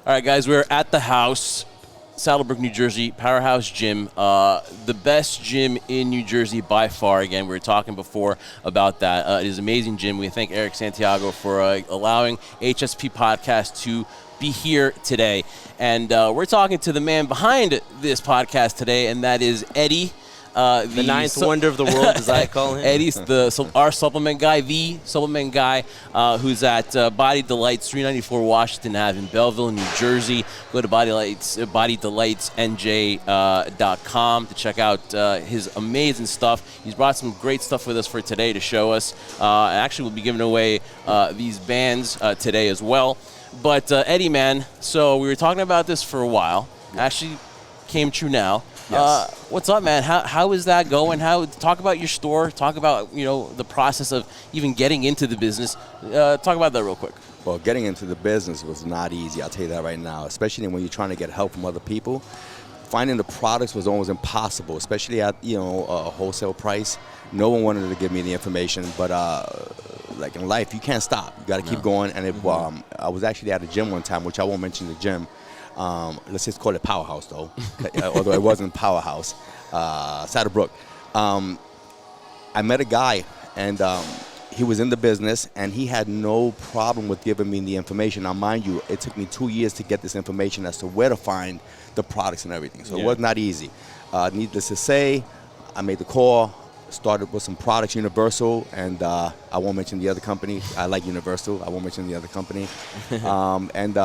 All right, guys, we're at the house, Saddlebrook, New Jersey, Powerhouse Gym, the best gym in New Jersey by far. Again, we were talking before about that. It is an amazing gym. We thank Eric Santiago for allowing HSP Podcast to be here today. And we're talking to the man behind this podcast today, and that is Eddie. The ninth wonder of the world, as I call him. Eddie's our supplement guy, the supplement guy, who's at Body Delights, 394 Washington Ave in Belleville, New Jersey. Go to bodydelightsnj.com to check out his amazing stuff. He's brought some great stuff with us for today to show us. Actually, we'll be giving away these bands today as well. But Eddie, man, so we were talking about this for a while. Actually came true now. Yes. What's up, man? How is that going? Talk about your store. Talk about the process of even getting into the business. Talk about that real quick. Well, getting into the business was not easy. I'll tell you that right now. Especially when you're trying to get help from other people, finding the products was almost impossible. Especially at a wholesale price. No one wanted to give me the information, but like in life, you can't stop. You got to keep going. And I was actually at a gym one time, which I won't mention the gym. Let's just call it Powerhouse, though, although it wasn't Powerhouse, Saddlebrook. I met a guy, and he was in the business, and he had no problem with giving me the information. Now, mind you, it took me 2 years to get this information as to where to find the products and everything, so it was not easy. Needless to say, I made the call, started with some products, Universal, and I won't mention the other company. I like Universal. I won't mention the other company. And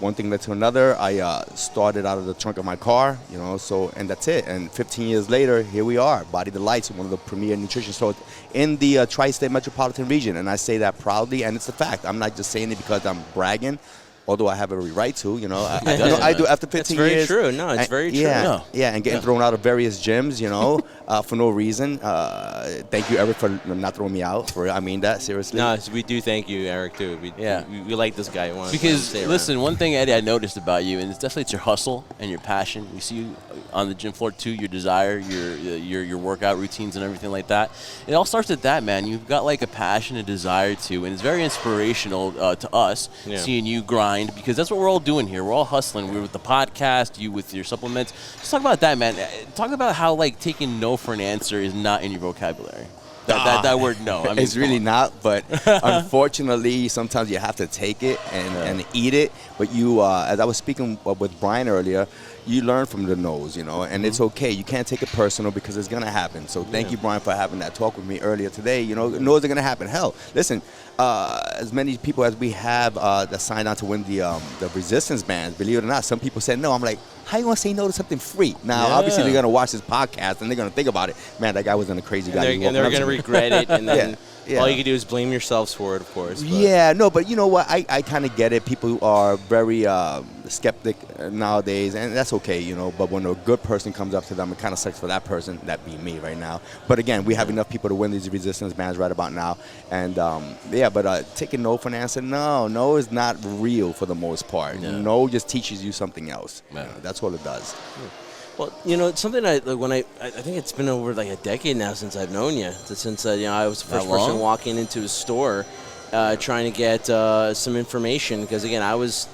one thing led to another. I started out of the trunk of my car, and that's it. And 15 years later, here we are, Body Delights, one of the premier nutrition stores in the tri-state metropolitan region. And I say that proudly, and it's a fact. I'm not just saying it because I'm bragging. Although I have every right to, I do after 15 years. It's very true. No, it's very true. Yeah, and getting thrown out of various gyms, for no reason. Thank you, Eric, for not throwing me out. I mean that, seriously. No, we do thank you, Eric, too. We like this guy. Because, listen, one thing, Eddie, I noticed about you, and it's your hustle and your passion. We see you on the gym floor, too, your desire, your workout routines and everything like that. It all starts at that, man. You've got, like, a passion and desire to, and it's very inspirational to us seeing you grind. Because that's what we're all doing here. We're all hustling. We're with the podcast, you with your supplements. Just talk about that, man. Talk about how, taking no for an answer is not in your vocabulary. That word no. I mean, it's really not, but unfortunately, sometimes you have to take it and eat it. But you, as I was speaking with Brian earlier, you learn from the no's, and it's okay. You can't take it personal because it's going to happen. So thank you, Brian, for having that talk with me earlier today. No's are going to happen. Hell, listen, as many people as we have that signed on to win the resistance bands, believe it or not, some people said no. I'm like, how you going to say no to something free? Now, obviously, they're going to watch this podcast, and they're going to think about it. Man, that guy wasn't a crazy guy. And they're going to regret it, and then all you can do is blame yourselves for it, of course. But. Yeah, no, but you know what? I kind of get it. People are very skeptic nowadays, and that's okay, But when a good person comes up to them, it kind of sucks for that person. That be me right now. But again, we have enough people to win these resistance bands right about now. And, but taking no for an answer, no is not real for the most part. Yeah. No just teaches you something else. That's all it does. Well, it's something I think it's been over like a decade now since I've known you. Since I was the first person walking into a store trying to get some information, because again, I was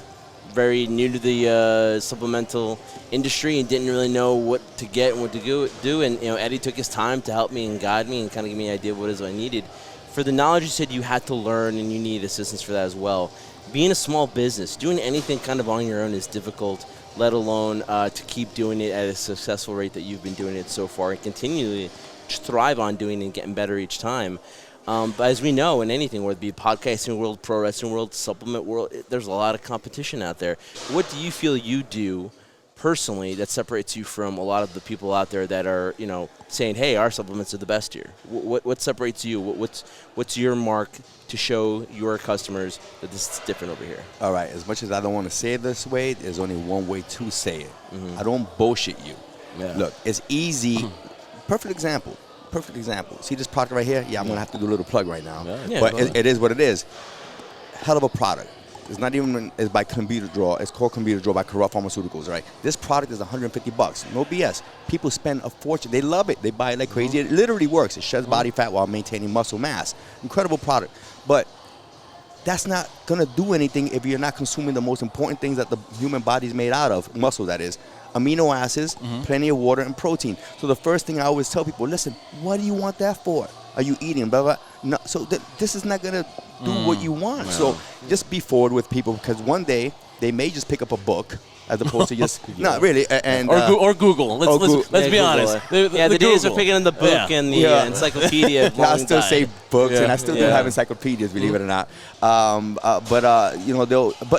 very new to the supplemental industry and didn't really know what to get and what to do. And Eddie took his time to help me and guide me and kind of give me an idea of what it is I needed. For the knowledge you said you had to learn, and you need assistance for that as well. Being a small business, doing anything kind of on your own is difficult, let alone to keep doing it at a successful rate that you've been doing it so far and continually thrive on doing it and getting better each time. But as we know, in anything, whether it be podcasting world, pro wrestling world, supplement world, there's a lot of competition out there. What do you feel you do personally that separates you from a lot of the people out there that are, saying, hey, our supplements are the best here? What separates you? What's your mark to show your customers that this is different over here? All right. As much as I don't want to say it this way, there's only one way to say it. I don't bullshit you. Yeah. Look, it's easy. Perfect example. See this product right here? Yeah, I'm going to have to do a little plug right now. Yeah, but it is what it is. Hell of a product. It's not even it's by Computer Draw. It's called Computer Draw by Corrupt Pharmaceuticals, right? This product is $150. No BS. People spend a fortune. They love it. They buy it like crazy. It literally works. It sheds body fat while maintaining muscle mass. Incredible product. But that's not going to do anything if you're not consuming the most important things that the human body is made out of, muscle that is. Amino acids, plenty of water, and protein. So the first thing I always tell people, listen, what do you want that for? Are you eating? Blah, blah. No, so this is not going to do what you want. No. So just be forward with people, because one day they may just pick up a book as opposed to just not really. And or Google. Let's be honest. The days of picking in the book and the encyclopedia. I still say books, and I still do have encyclopedias, believe it or not. But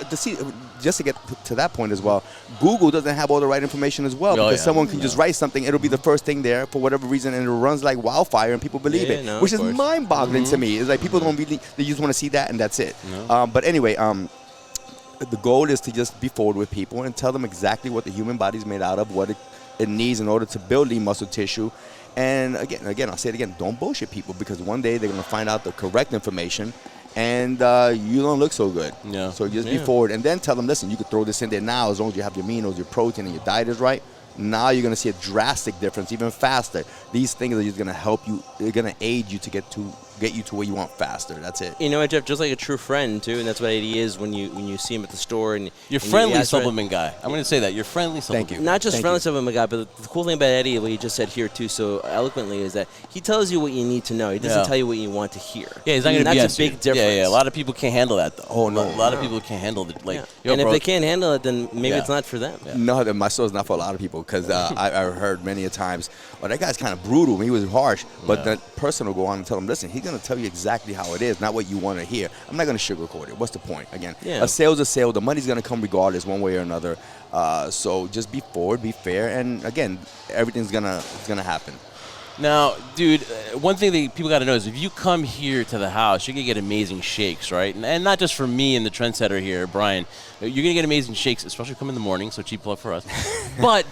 to see, just to get to that point as well, Google doesn't have all the right information as well, because someone can just write something, it'll be the first thing there for whatever reason, and it runs like wildfire, and people believe it, which is mind-boggling to me. It's like people don't really, they just want to see that, and that's it. But anyway, the goal is to just be forward with people and tell them exactly what the human body is made out of, what it needs in order to build lean muscle tissue. And again, I'll say it again, don't bullshit people, because one day they're going to find out the correct information, and you don't look so good. Yeah. So just be forward, and then tell them, listen, you can throw this in there now as long as you have your aminos, your protein, and your diet is right. Now you're going to see a drastic difference, even faster. These things are just going to help you. They're going to aid you to get you to where you want faster. That's it. You know what, Jeff? Just like a true friend too, and that's what he is when you see him at the store. And you're friendly supplement guy. I'm going to say that you're friendly supplement. Thank you. Not just friendly supplement guy, but the cool thing about Eddie, what he just said here too, so eloquently, is that he tells you what you need to know. He doesn't tell you what you want to hear. Yeah, he's not going to be. That's a big difference. Yeah. A lot of people can't handle that though. Oh no, a lot of people can't handle it. Like, and if they can't handle it, then maybe it's not for them. Yeah. No, my show's not for a lot of people, because I've heard many a times, well, that guy's kind of brutal. He was harsh, but that person will go on and tell him, listen, he's going to tell you exactly how it is, not what you want to hear. I'm not going to sugarcoat it. What's the point? Again, a sale's a sale. The money's going to come regardless, one way or another. So just be forward, be fair, and again, everything's gonna happen. Now, dude, one thing that people got to know is if you come here to the house, you're going to get amazing shakes, right? And not just for me and the trendsetter here, Brian. You're going to get amazing shakes, especially come in the morning, so cheap plug for us. But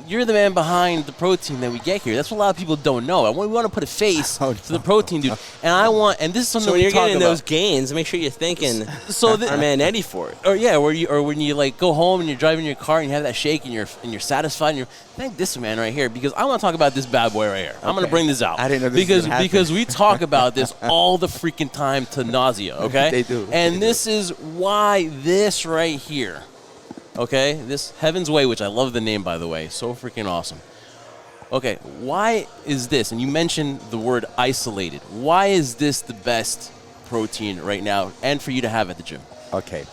you're the man behind the protein that we get here. That's what a lot of people don't know. We want to put a face to the protein, dude. And this is something so when we you're talk getting about. Those gains, make sure you're thanking our man Eddie for it. Or when you like go home and you're driving your car and you have that shake and you're satisfied and you're thank this man right here, because I want to talk about this bad boy right here. I'm going to bring this out. I didn't know this because we talk about this all the freaking time to nausea, okay? They do. And this is why this right here, okay? This Heaven's Way, which I love the name, by the way. So freaking awesome. Okay, why is this? And you mentioned the word isolated. Why is this the best protein right now and for you to have at the gym? Okay.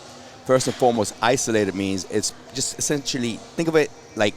First and foremost, isolated means it's just essentially, think of it like,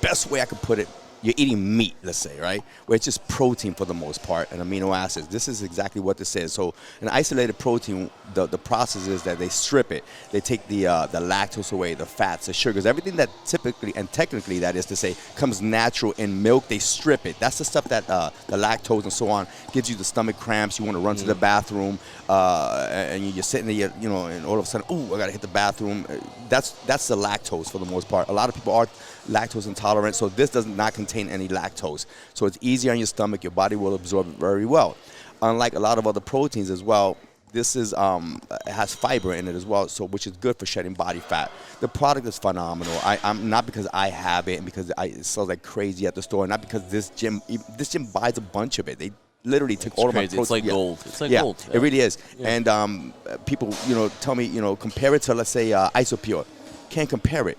best way I could put it, you're eating meat, let's say, right? Where it's just protein for the most part and amino acids. This is exactly what this is. So an isolated protein, the process is that they strip it. They take the lactose away, the fats, the sugars, everything that typically and technically, that is to say, comes natural in milk, they strip it. That's the stuff that the lactose and so on gives you the stomach cramps. You want to run to the bathroom, and you're sitting there, and all of a sudden, ooh, I got to hit the bathroom. That's the lactose for the most part. A lot of people are lactose intolerant, so this does not contain any lactose. So it's easier on your stomach. Your body will absorb it very well. Unlike a lot of other proteins as well, this is it has fiber in it as well, so which is good for shedding body fat. The product is phenomenal. I'm not because I have it and because it sells like crazy at the store, not because this gym buys a bunch of it. They literally took all of my protein. It's like gold. It's like gold. It really is. Yeah. And people, tell me, compare it to, let's say, Isopure. Can't compare it.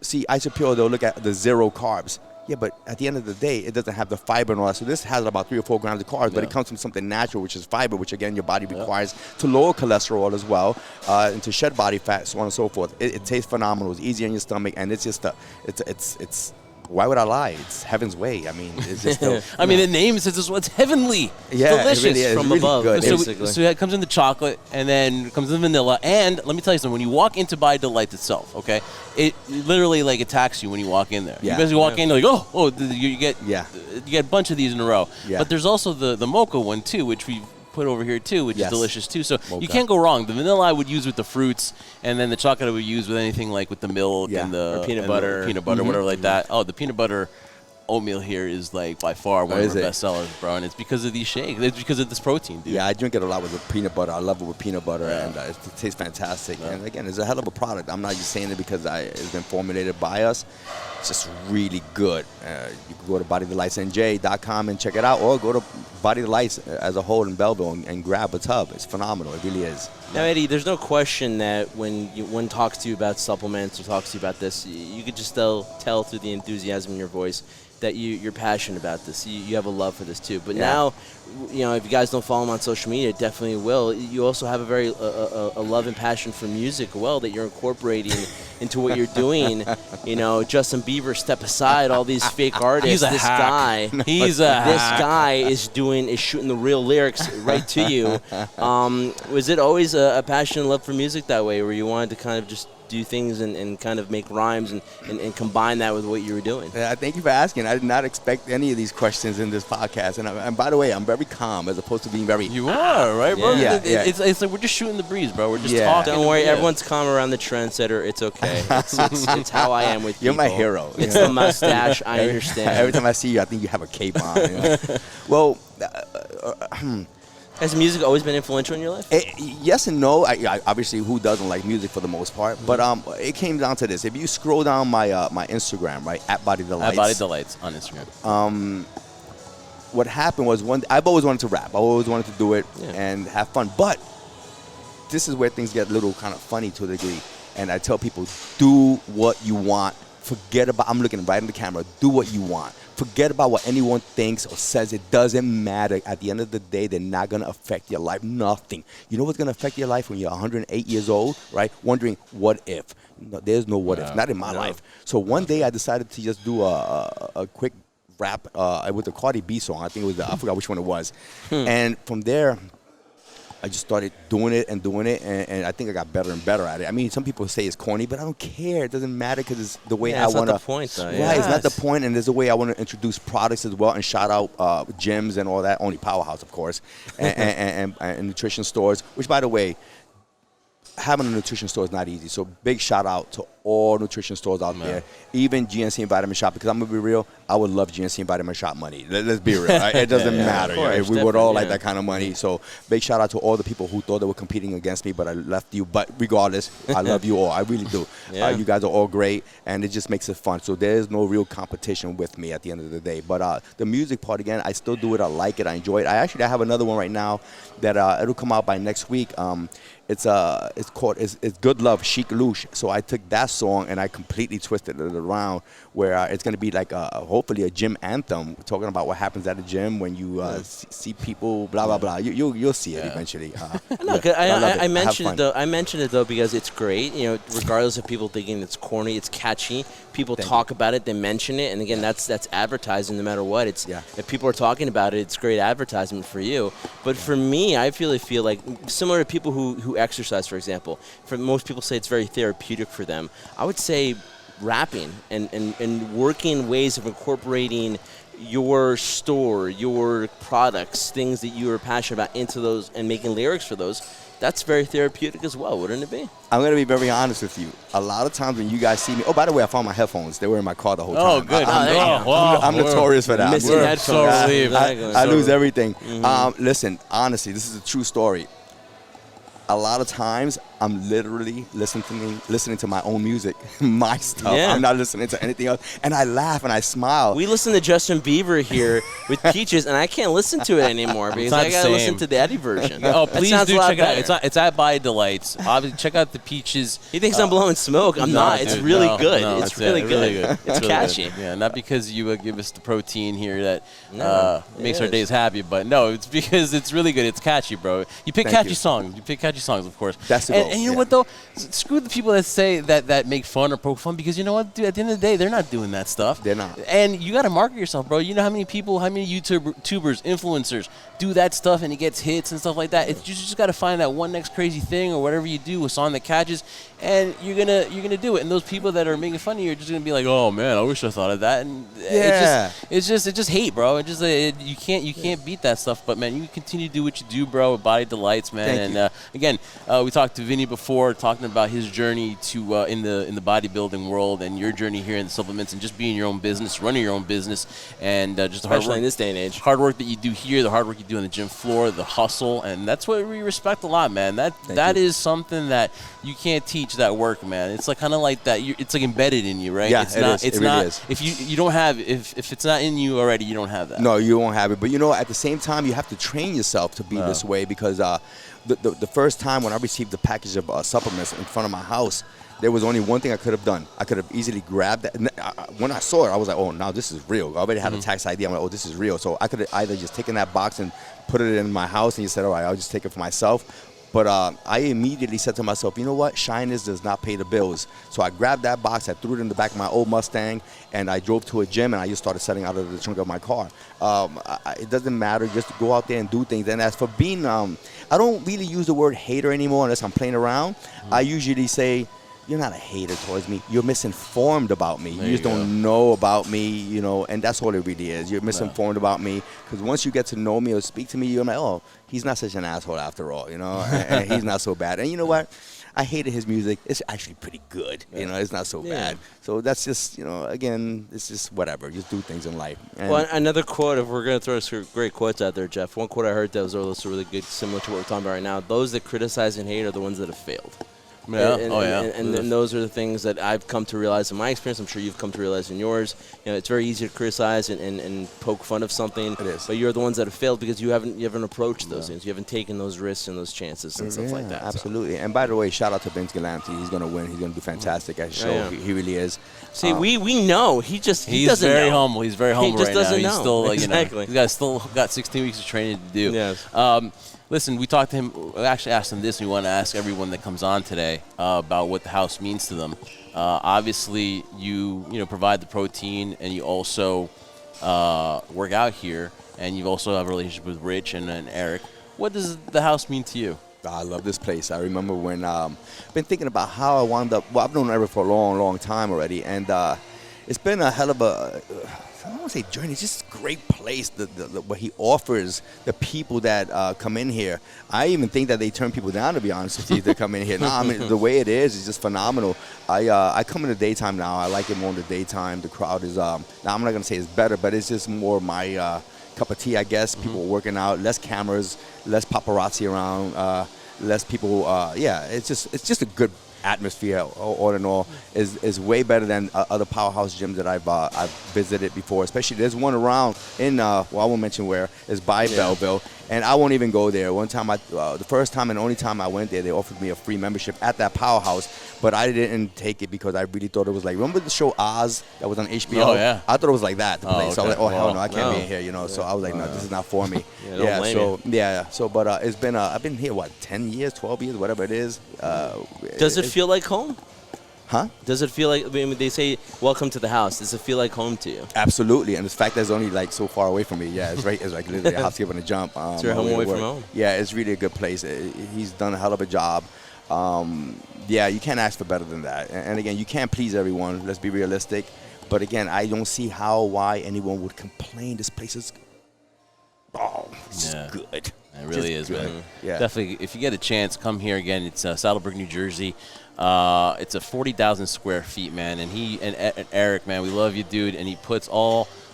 See, Isopure, they'll look at the 0 carbs. Yeah, but at the end of the day, it doesn't have the fiber and all that. So this has about 3 or 4 grams of carbs, but it comes from something natural, which is fiber, which again your body requires to lower cholesterol as well, and to shed body fat, so on and so forth. It tastes phenomenal. It's easy on your stomach, and it's just it's. Why would I lie? It's Heaven's Way. I mean, it's just. The name says it's heavenly. Yeah, delicious it really is. from Really above. good. So it comes in the chocolate, and then it comes in vanilla. And let me tell you something. When you walk into By Delight itself, okay, it literally like attacks you when you walk in there. Yeah. You basically walk in, you're like, you get a bunch of these in a row. Yeah. But there's also the mocha one too, which we put over here too, which is delicious too. So mocha. You can't go wrong. The vanilla I would use with the fruits, and then the chocolate I would use with anything like with the milk and the peanut butter, whatever like that. Oh, the peanut butter. oatmeal here is like by far one of our best sellers, bro. And it's because of these shakes. It's because of this protein, dude. Yeah, I drink it a lot with peanut butter. I love it with peanut butter, and it tastes fantastic. Yeah. And again, it's a hell of a product. I'm not just saying it because it's been formulated by us. It's just really good. You can go to bodythelightsnj.com and check it out, or go to Body the Lights as a whole in Belleville and grab a tub. It's phenomenal. It really is. Now, Eddie, there's no question that when one talks to you about supplements or talks to you about this, you could just tell through the enthusiasm in your voice that you're passionate about this. You have a love for this too. But now, if you guys don't follow him on social media, definitely will. You also have a very a love and passion for music, that you're incorporating into what you're doing. Justin Bieber, step aside all these fake artists. He's a this hack. guy, he's a hack. This guy is shooting the real lyrics right to you. Was it always a passion and love for music that way, where you wanted to kind of just do things and kind of make rhymes and combine that with what you were doing? Yeah, thank you for asking. I did not expect any of these questions in this podcast. And by the way, I'm very calm as opposed to being very... You are, right, bro? Yeah. It's like we're just shooting the breeze, bro. We're just talking. Don't worry, everyone's calm around the trendsetter. It's okay. It's how I am with people. You're my hero. It's the mustache. I understand. Every time I see you, I think you have a cape on. Well... Has music always been influential in your life? Yes and no. I obviously, who doesn't like music for the most part? But it came down to this. If you scroll down my Instagram, right, at Body the Lights. At Body the Lights on Instagram. What happened was I've always wanted to rap. I always wanted to do it and have fun. But this is where things get a little kind of funny to a degree. And I tell people, do what you want. Forget about, I'm looking right in the camera, do what you want. Forget about what anyone thinks or says. It doesn't matter. At the end of the day, they're not going to affect your life. Nothing. You know what's going to affect your life when you're 108 years old, right? Wondering, what if? No, there's no what if. Not in my life. So one day I decided to just do a quick rap with the Cardi B song. I think it was, I forgot which one it was. And from there, I just started doing it, and I think I got better and better at it. I mean, some people say it's corny, but I don't care. It doesn't matter because it's the way I want to. That's not the point, though. Right, it's not the point, and there's a way I want to introduce products as well, and shout out gyms and all that. Only Powerhouse, of course, and nutrition stores. Which, by the way, having a nutrition store is not easy. So big shout out to all nutrition stores out there, even GNC and Vitamin Shop, because I'm going to be real, I would love GNC and Vitamin Shop money. Let's be real. Right? It doesn't matter. Course, we would all like that kind of money. So big shout out to all the people who thought they were competing against me, but I left you. But regardless, I love you all. I really do. You guys are all great, and it just makes it fun. So there's no real competition with me at the end of the day. But the music part, again, I still do it. I like it. I enjoy it. I have another one right now that it'll come out by next week. It's Good Love, Chic Louche. So I took that song and I completely twisted it around where it's going to be like hopefully a gym anthem, talking about what happens at a gym when you see people, blah, blah, blah. You'll see it eventually. I mentioned it though because it's great. Regardless of people thinking it's corny, it's catchy. People talk about it, they mention it, and again, that's advertising no matter what. If people are talking about it, it's great advertisement for you. But for me, I feel like similar to people who exercise, for example. For most people say it's very therapeutic for them. I would say rapping and working ways of incorporating your store, your products, things that you are passionate about into those and making lyrics for those, that's very therapeutic as well, wouldn't it be? I'm going to be very honest with you. A lot of times when you guys see me, oh, by the way, I found my headphones. They were in my car the whole time. Oh, good. I'm notorious for that. Missing headphones. I lose everything. Listen, honestly, this is a true story. A lot of times, I'm literally listening to my own music, my stuff. Yeah. I'm not listening to anything else. And I laugh and I smile. We listen to Justin Bieber here with Peaches, and I can't listen to it anymore because I got to listen to the Eddie version. Oh, please do check it out. It's at Body Delights. Obviously, check out the Peaches. He thinks I'm blowing smoke. I'm not. It's really good. No, it's really good. It's really catchy. Good. Yeah, not because you give us the protein here that makes our days happy, but no, it's because it's really good. It's catchy, bro. You pick catchy songs. You pick catchy songs, of course. That's the goal. And you know what, though? Screw the people that say that make fun or poke fun, because you know what, dude, at the end of the day, they're not doing that stuff. They're not. And you got to market yourself, bro. You know how many people, how many YouTubers, influencers do that stuff and it gets hits and stuff like that. You just got to find that one next crazy thing or whatever you do, a song that catches, and you're gonna do it. And those people that are making fun of you are just gonna be like, "Oh man, I wish I thought of that." And it's just hate, bro. It's just you can't beat that stuff. But man, you continue to do what you do, bro. With Body Delights, man. And again, we talked to Vinny before, talking about his journey to in the bodybuilding world, and your journey here in the supplements, and just being your own business, running your own business, and just the hard work in this day and age. Hard work that you do here, the hard work you do on the gym floor, the hustle, and that's what we respect a lot, man. That is something that you can't teach. That work, man. It's like kind of like that. It's like embedded in you, right? Yeah, it's not. It's it not. Really is. If you don't have, if it's not in you already, you don't have that. No, you won't have it. But you know, at the same time, you have to train yourself to be this way, because the first time when I received the package of supplements in front of my house, there was only one thing I could have done. I could have easily grabbed that. When I saw it, I was like, oh, now this is real. I already had a tax ID. I'm like, oh, this is real. So I could have either just taken that box and put it in my house, and you said, all right, I'll just take it for myself. But I immediately said to myself, you know what? Shyness does not pay the bills. So I grabbed that box, I threw it in the back of my old Mustang, and I drove to a gym, and I just started setting out of the trunk of my car. It doesn't matter. Just go out there and do things. And as for being, I don't really use the word hater anymore unless I'm playing around. I usually say, you're not a hater towards me. You're misinformed about me. You just don't know about me, you know, and that's all it really is. You're misinformed about me, because once you get to know me or speak to me, you're like, oh, he's not such an asshole after all, you know, and he's not so bad. And you know what? I hated his music. It's actually pretty good. You know, it's not so bad. So that's just, you know, again, it's just whatever. Just do things in life. And well, another quote, if we're going to throw some great quotes out there, Jeff, one quote I heard that was also really good, similar to what we're talking about right now. Those that criticize and hate are the ones that have failed. Yeah. And those are the things that I've come to realize in my experience. I'm sure you've come to realize in yours. You know, it's very easy to criticize and poke fun of something. It is. But you're the ones that have failed because you haven't approached those things. You haven't taken those risks and those chances and stuff like that. Absolutely. So. And by the way, shout out to Vince Galanti. He's going to win. He's going to do fantastic at the show. He really is. See, we know. He's very humble. He's very humble right now. He just doesn't know. He's still, exactly. He's still got 16 weeks of training to do. Yes. Listen, we talked to him. We actually asked him this. We want to ask everyone that comes on today about what the house means to them. Obviously, you provide the protein, and you also work out here, and you also have a relationship with Rich and Eric. What does the house mean to you? I love this place. I remember when I've been thinking about how I wound up. Well, I've known Eric for a long, long time already, and it's been a hell of a. I don't want to say journey. It's just a great place. What he offers the people that come in here. I even think that they turn people down, to be honest with you, if they come in here. No, I mean the way it is just phenomenal. I come in the daytime now. I like it more in the daytime. The crowd is now I'm not gonna say it's better, but it's just more my cup of tea, I guess. People working out, less cameras, less paparazzi around, less people. It's just a good atmosphere. All in all, is way better than other powerhouse gyms that I've visited before. Especially there's one around in I won't mention where. It's by Belleville, and I won't even go there. One time, the first time and only time I went there, they offered me a free membership at that powerhouse, but I didn't take it because I really thought it was like, remember the show Oz that was on HBO? Oh yeah. I thought it was like that. The place. So I was like, oh hell no, I can't be in here, you know. Yeah. So I was like, no, this is not for me. But it's been I've been here 10 years, 12 years, whatever it is. Does it feel like home? Huh? Does it feel like, I mean, they say, welcome to the house. Does it feel like home to you? Absolutely. And the fact that it's only like so far away from me. Yeah, it's right. It's like literally a hop, skip, and a jump. It's your home away from home. Yeah, it's really a good place. He's done a hell of a job. You can't ask for better than that. And again, you can't please everyone. Let's be realistic. But again, I don't see why anyone would complain. This place is good. It really is, good. man. Yeah. Definitely, if you get a chance, come here again. It's Saddlebrook, New Jersey. It's a 40,000 square feet, man. And he and Eric, man, we love you, dude. And he puts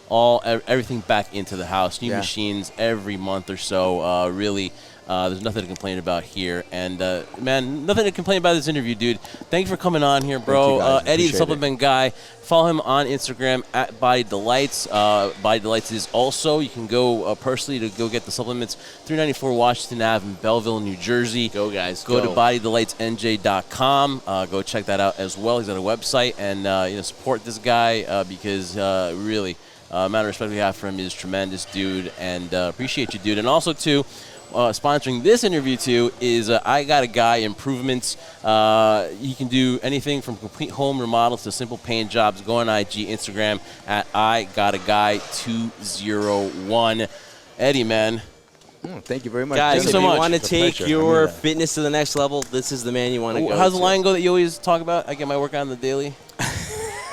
everything back into the house. New machines every month or so. Really, there's nothing to complain about here. And man, nothing to complain about this interview, dude. Thank you for coming on here, bro. Eddie, the supplement guy. Follow him on Instagram at Body Delights. Body Delights is also, you can go personally to go get the supplements, 394 Washington Ave in Belleville, New Jersey. Go, guys. Go to bodydelightsnj.com. Go check that out as well. He's got a website, and support this guy because really, amount of respect we have for him is tremendous, dude, and appreciate you, dude. And also, too, sponsoring this interview too is I Got a Guy Improvements. You can do anything from complete home remodels to simple paint jobs. Go on IG, Instagram at I Got a Guy 201. Eddie, man, Thank you very much. Guys, Thank if you so you much. want to It's a take pleasure. your I mean that. fitness to the next level, this is the man you want to go How's the to. line go that you always talk about? I get my workout on the daily.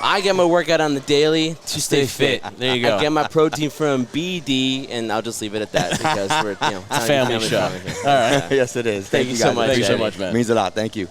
I get my workout on the daily to stay fit. fit. There you go. I get my protein from BD, and I'll just leave it at that because we're, It's a family show. here. All right. Yes, it is. Thank you guys. so much, Thank you so Eddie. much, man. Means a lot. Thank you.